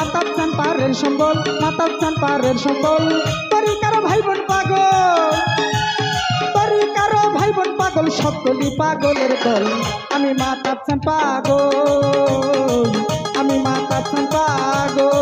মাতাচ্ছান পাহাড়ের সম্বল, মাতাচ্ছান পাহাড়ের সম্বল। তরি কারো ভাই বোন পাগল, তরি কারো ভাই বোন পাগল, সকলি পাগলের দল। আমি মাতাচ্ছান পাগল, আমি মাতাচ্ছান পাগল।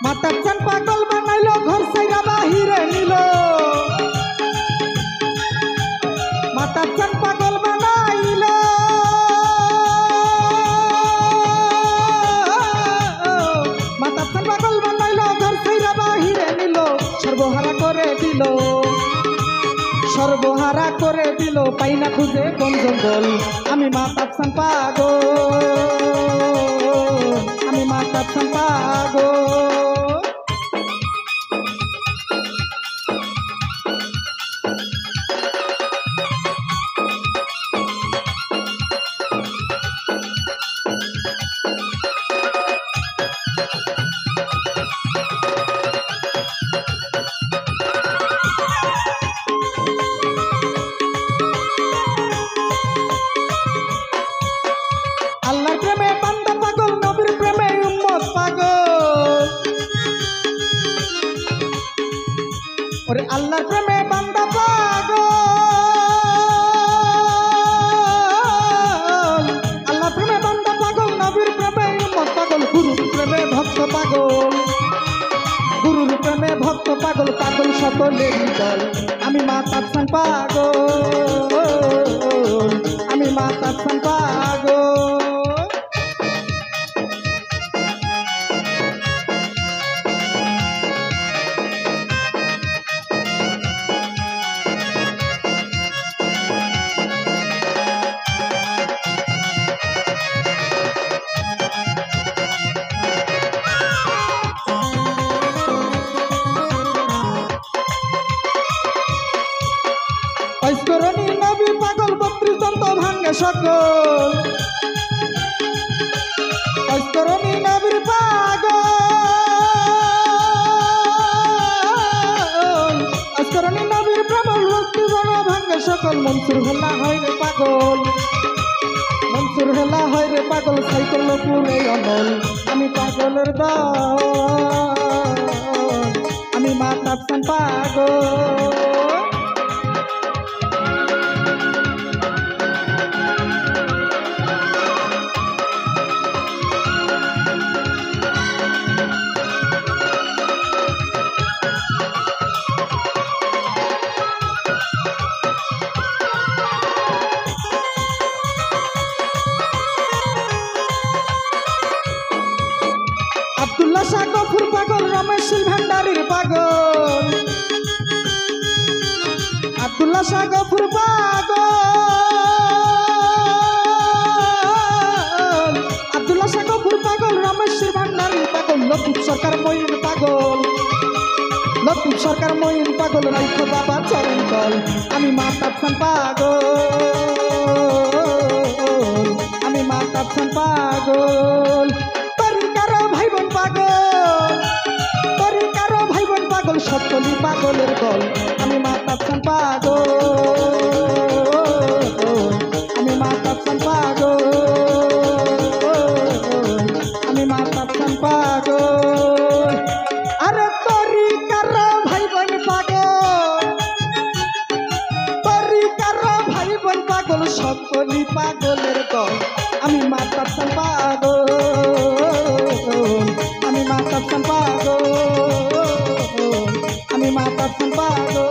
মাতাচ্ছান পাগল বানাইলো, ঘর সাইরা বাহিরে নিল। মাতাচ্ছান পাগল বানাইলো, মাতাচ্ছান পাগল বানাইলো, ঘর সাইরা বাহিরে নিল। সর্বহারা করে দিল, সর্বহারা করে দিল, পাই না খুঁজে কোন জঙ্গল। আমি মাতাচ্ছান পাগল, আমি মাতাচ্ছান পাগল। আল্লাহর প্রেমে বান্দা পাগল, নবীর প্রেমে উম্মত পাগল। ওরে আল্লাহর প্রেমে বান্দা পাগল, আল্লাহর প্রেমে বান্দা পাগল, নবীর প্রেমে উম্মত পাগল। গুরুর প্রেমে ভক্ত পাগল, গুরুর প্রেমে ভক্ত পাগল, পাগল সকলেরই দল। আমি মাতাচ্ছান পাগল, আমি মাতাচ্ছান পাগল। ঐশ্বরণী নবী পাগল, 32 দন্ত ভাঙ্গে সকল। ঐশ্বরণী নবীর পাগল, ঐশ্বরণী নবীর প্রেমল, 32 দন্ত ভাঙ্গে সকল। মনসুর হেলা হয় রে পাগল, মনসুর হেলা হয় রে পাগল, সাইকেল পুরে অনল। আমি পাগলের দল, আমি মাতাচ্ছান পাগল। আব্দুল্লাহ শাহ গফুর পাগল, রমেশ শীল ভান্ডারীর পাগল। আব্দুল্লাহ শাহ গফুর পাগল, আব্দুল্লাহ শাহ গফুর পাগল, রমেশ শীল ভান্ডারীর পাগল। লতিফ সরকার মঈন পাগল, লতিফ সরকার মঈন পাগল, রাইখো বাবা চরণ দল। আমি মাতাচ্ছান পাগল, আমি মাতাচ্ছান পাগল। তরি কারো ভাই বোন পাগল, তরি কারো ভাই বোন পাগল, সকলি পাগলের দল। আমি মাতাচ্ছান পাগল, আমি মাতাচ্ছান পাগল, আমি মাতাচ্ছান পাগল। আরে তরি কারো ভাই বোন পাগল, তরি কারো ভাই বোন পাগল, সকলি পাগলের দল। আমি মাতাচ্ছান পাগল, আমি মাতাচ্ছান পাগল, আমি মাতাচ্ছান পাগল।